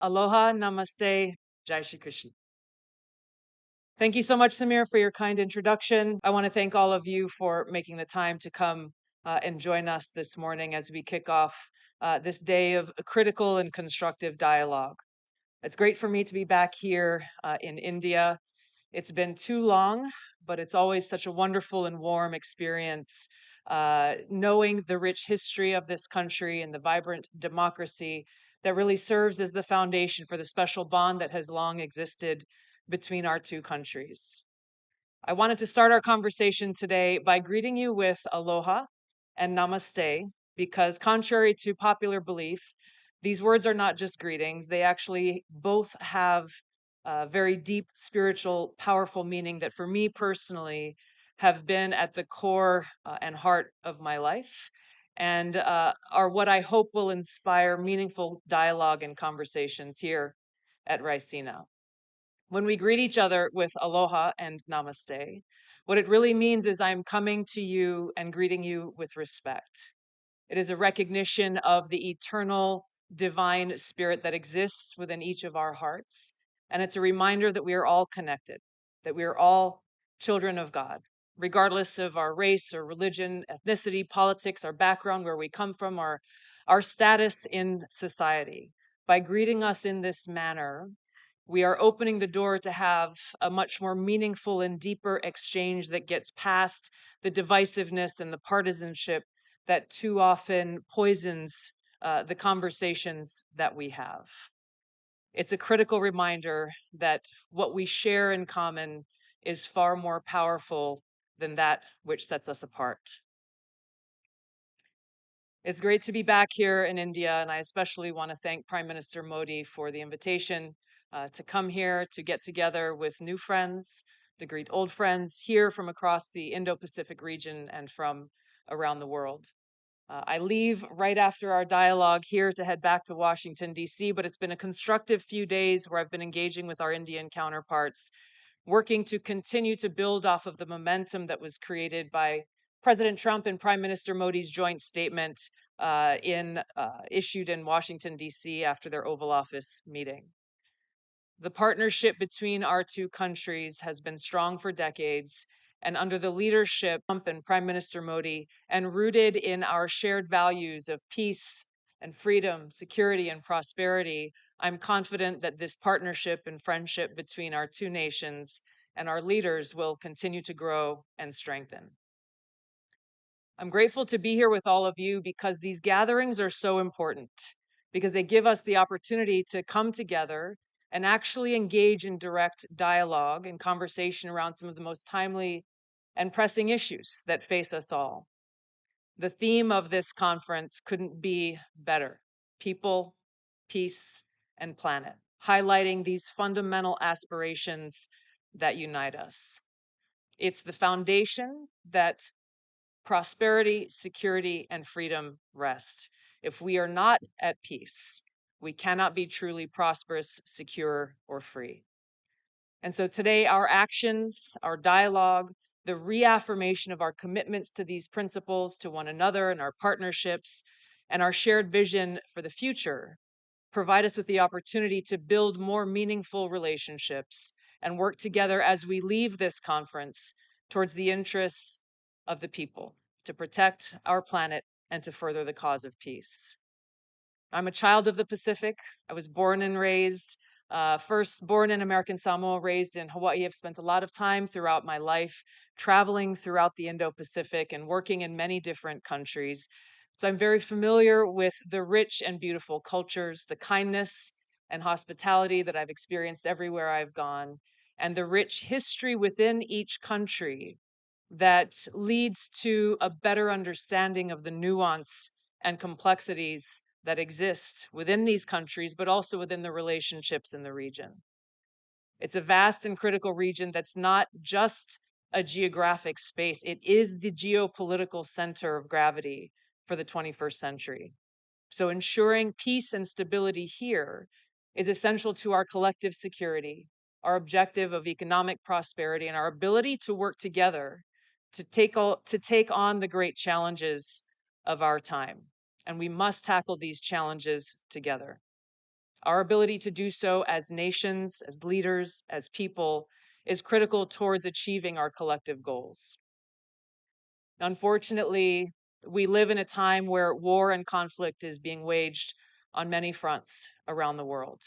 Aloha, namaste, Jai Shri Krishna. Thank you so much, Samir, for your kind introduction. I want to thank all of you for making the time to come and join us this morning as we kick off this day of critical and constructive dialogue. It's great for me to be back here in India. It's been too long, but it's always such a wonderful and warm experience knowing the rich history of this country and the vibrant democracy that really serves as the foundation for the special bond that has long existed between our two countries. I wanted to start our conversation today by greeting you with aloha and namaste, because contrary to popular belief, these words are not just greetings. They actually both have a very deep spiritual, powerful meaning that for me personally have been at the core and heart of my life and are what I hope will inspire meaningful dialogue and conversations here at Ricina. When we greet each other with aloha and namaste, what it really means is I'm coming to you and greeting you with respect. It is a recognition of the eternal divine spirit that exists within each of our hearts. And it's a reminder that we are all connected, that we are all children of God, regardless of our race or religion, ethnicity, politics, our background, where we come from, our status in society. By greeting us in this manner, we are opening the door to have a much more meaningful and deeper exchange that gets past the divisiveness and the partisanship that too often poisons the conversations that we have. It's a critical reminder that what we share in common is far more powerful than that which sets us apart. It's great to be back here in India, and I especially want to thank Prime Minister Modi for the invitation to come here to get together with new friends, to greet old friends here from across the Indo-Pacific region and from around the world. I leave right after our dialogue here to head back to Washington, D.C., but it's been a constructive few days where I've been engaging with our Indian counterparts, working to continue to build off of the momentum that was created by President Trump and Prime Minister Modi's joint statement issued in Washington, D.C. after their Oval Office meeting. The partnership between our two countries has been strong for decades, and under the leadership of Trump and Prime Minister Modi, and rooted in our shared values of peace and freedom, security and prosperity, I'm confident that this partnership and friendship between our two nations and our leaders will continue to grow and strengthen. I'm grateful to be here with all of you because these gatherings are so important, because they give us the opportunity to come together and actually engage in direct dialogue and conversation around some of the most timely and pressing issues that face us all. The theme of this conference couldn't be better: people, peace, and planet, highlighting these fundamental aspirations that unite us. It's the foundation that prosperity, security, and freedom rest. If we are not at peace, we cannot be truly prosperous, secure, or free. And so today, our actions, our dialogue, the reaffirmation of our commitments to these principles, to one another and our partnerships, and our shared vision for the future provide us with the opportunity to build more meaningful relationships and work together as we leave this conference towards the interests of the people, to protect our planet and to further the cause of peace. I'm a child of the Pacific. I was born and raised, first born in American Samoa, raised in Hawaii. I've spent a lot of time throughout my life traveling throughout the Indo-Pacific and working in many different countries. So I'm very familiar with the rich and beautiful cultures, the kindness and hospitality that I've experienced everywhere I've gone, and the rich history within each country that leads to a better understanding of the nuance and complexities that exist within these countries, but also within the relationships in the region. It's a vast and critical region that's not just a geographic space, it is the geopolitical center of gravity for the 21st century. So ensuring peace and stability here is essential to our collective security, our objective of economic prosperity, and our ability to work together to take on the great challenges of our time. And we must tackle these challenges together. Our ability to do so as nations, as leaders, as people is critical towards achieving our collective goals. Unfortunately, we live in a time where war and conflict is being waged on many fronts around the world.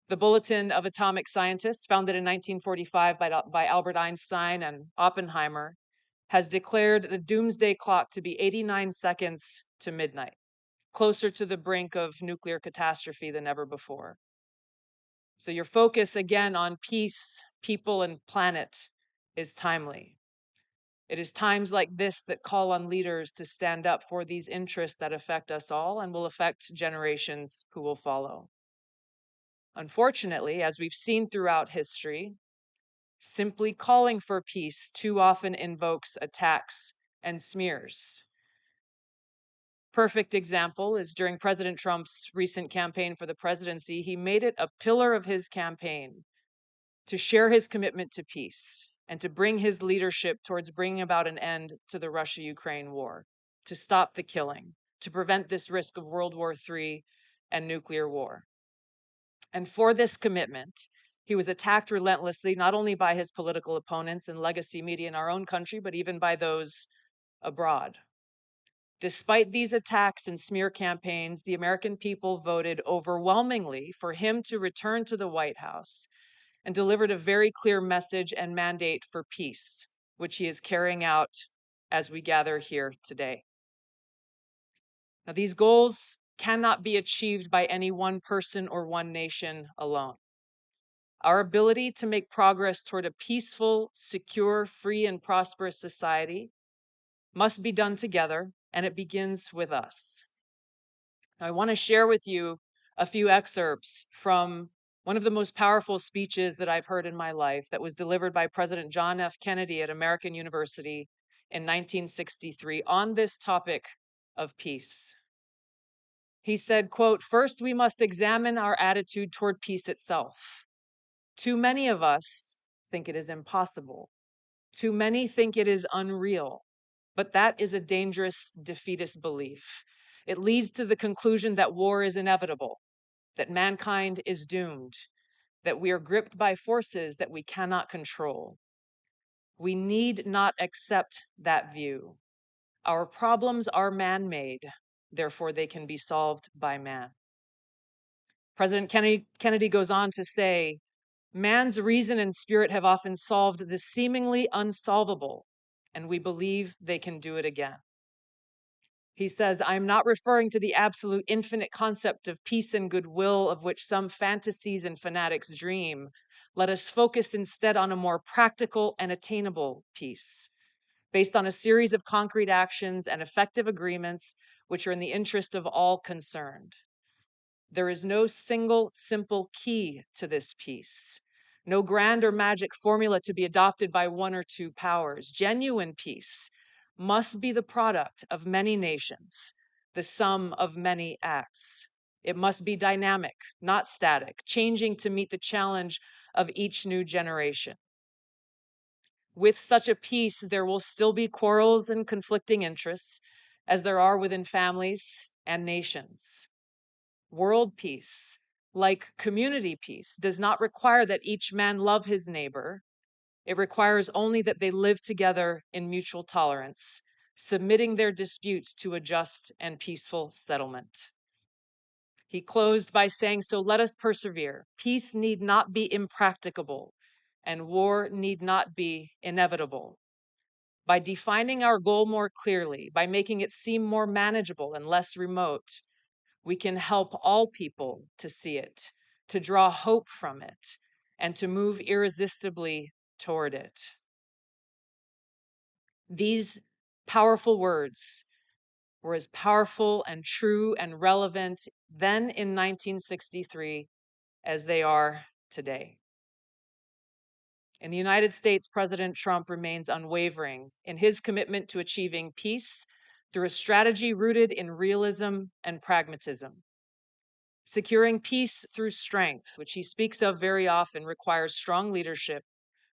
The Bulletin of Atomic Scientists, founded in 1945 by Albert Einstein and Oppenheimer, has declared the doomsday clock to be 89 seconds to midnight, closer to the brink of nuclear catastrophe than ever before. So your focus again on peace, people, and planet is timely. It is times like this that call on leaders to stand up for these interests that affect us all and will affect generations who will follow. Unfortunately, as we've seen throughout history, simply calling for peace too often invokes attacks and smears. Perfect example is during President Trump's recent campaign for the presidency, he made it a pillar of his campaign to share his commitment to peace and to bring his leadership towards bringing about an end to the Russia-Ukraine war, to stop the killing, to prevent this risk of World War III and nuclear war. And for this commitment, he was attacked relentlessly, not only by his political opponents and legacy media in our own country, but even by those abroad. Despite these attacks and smear campaigns, the American people voted overwhelmingly for him to return to the White House and delivered a very clear message and mandate for peace, which he is carrying out as we gather here today. Now, these goals cannot be achieved by any one person or one nation alone. Our ability to make progress toward a peaceful, secure, free, and prosperous society must be done together, and it begins with us. Now, I want to share with you a few excerpts from one of the most powerful speeches that I've heard in my life that was delivered by President John F. Kennedy at American University in 1963 on this topic of peace. He said, quote, "First, we must examine our attitude toward peace itself. Too many of us think it is impossible. Too many think it is unreal. But that is a dangerous defeatist belief. It leads to the conclusion that war is inevitable, that mankind is doomed, that we are gripped by forces that we cannot control. We need not accept that view. Our problems are man-made, therefore they can be solved by man." President Kennedy goes on to say, "Man's reason and spirit have often solved the seemingly unsolvable, and we believe they can do it again." He says, "I'm not referring to the absolute infinite concept of peace and goodwill of which some fantasies and fanatics dream. Let us focus instead on a more practical and attainable peace, based on a series of concrete actions and effective agreements which are in the interest of all concerned. There is no single simple key to this peace, no grand or magic formula to be adopted by one or two powers. Genuine peace must be the product of many nations, the sum of many acts. It must be dynamic, not static, changing to meet the challenge of each new generation. With such a peace, there will still be quarrels and conflicting interests, as there are within families and nations. World peace, like community peace, does not require that each man love his neighbor. It requires only that they live together in mutual tolerance, submitting their disputes to a just and peaceful settlement." He closed by saying, "So let us persevere. Peace need not be impracticable, and war need not be inevitable. By defining our goal more clearly, by making it seem more manageable and less remote, we can help all people to see it, to draw hope from it, and to move irresistibly toward it." These powerful words were as powerful and true and relevant then in 1963 as they are today. In the United States, President Trump remains unwavering in his commitment to achieving peace through a strategy rooted in realism and pragmatism. Securing peace through strength, which he speaks of very often, requires strong leadership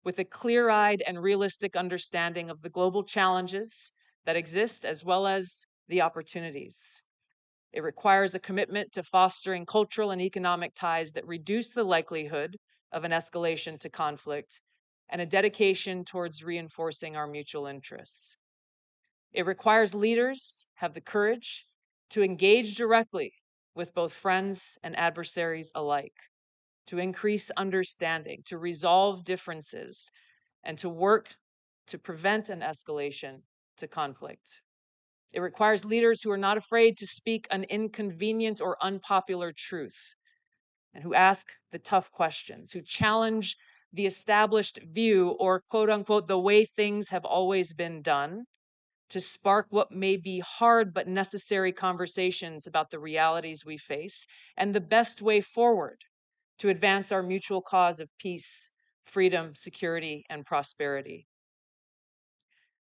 with a clear-eyed and realistic understanding of the global challenges that exist as well as the opportunities. It requires a commitment to fostering cultural and economic ties that reduce the likelihood of an escalation to conflict, and a dedication towards reinforcing our mutual interests. It requires leaders have the courage to engage directly with both friends and adversaries alike, to increase understanding, to resolve differences, and to work to prevent an escalation to conflict. It requires leaders who are not afraid to speak an inconvenient or unpopular truth, and who ask the tough questions, who challenge the established view or quote unquote, the way things have always been done, to spark what may be hard but necessary conversations about the realities we face and the best way forward to advance our mutual cause of peace, freedom, security, and prosperity.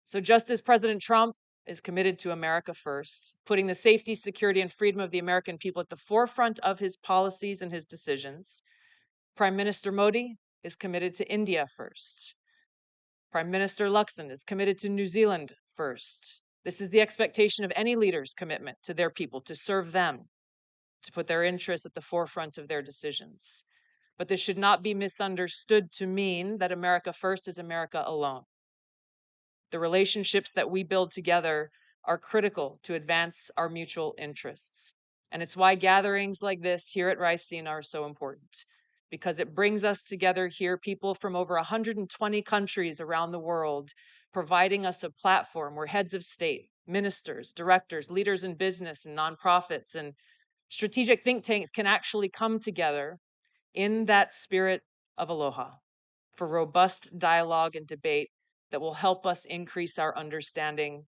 So, just as President Trump is committed to America first, putting the safety, security, and freedom of the American people at the forefront of his policies and his decisions, Prime Minister Modi is committed to India first. Prime Minister Luxon is committed to New Zealand first. This is the expectation of any leader's commitment to their people, to serve them, to put their interests at the forefront of their decisions. But this should not be misunderstood to mean that America first is America alone. The relationships that we build together are critical to advance our mutual interests. And it's why gatherings like this here at Ricine are so important, because it brings us together here, people from over 120 countries around the world, providing us a platform where heads of state, ministers, directors, leaders in business and nonprofits, and strategic think tanks can actually come together in that spirit of aloha for robust dialogue and debate that will help us increase our understanding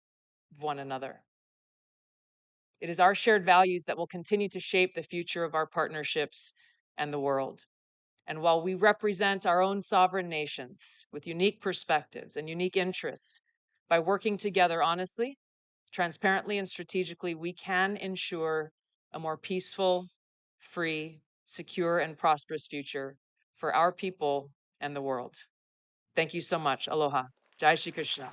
of one another. It is our shared values that will continue to shape the future of our partnerships and the world. And while we represent our own sovereign nations with unique perspectives and unique interests, by working together honestly, transparently, and strategically, we can ensure a more peaceful, free, secure, and prosperous future for our people and the world. Thank you so much. Aloha. Jai Shri Krishna.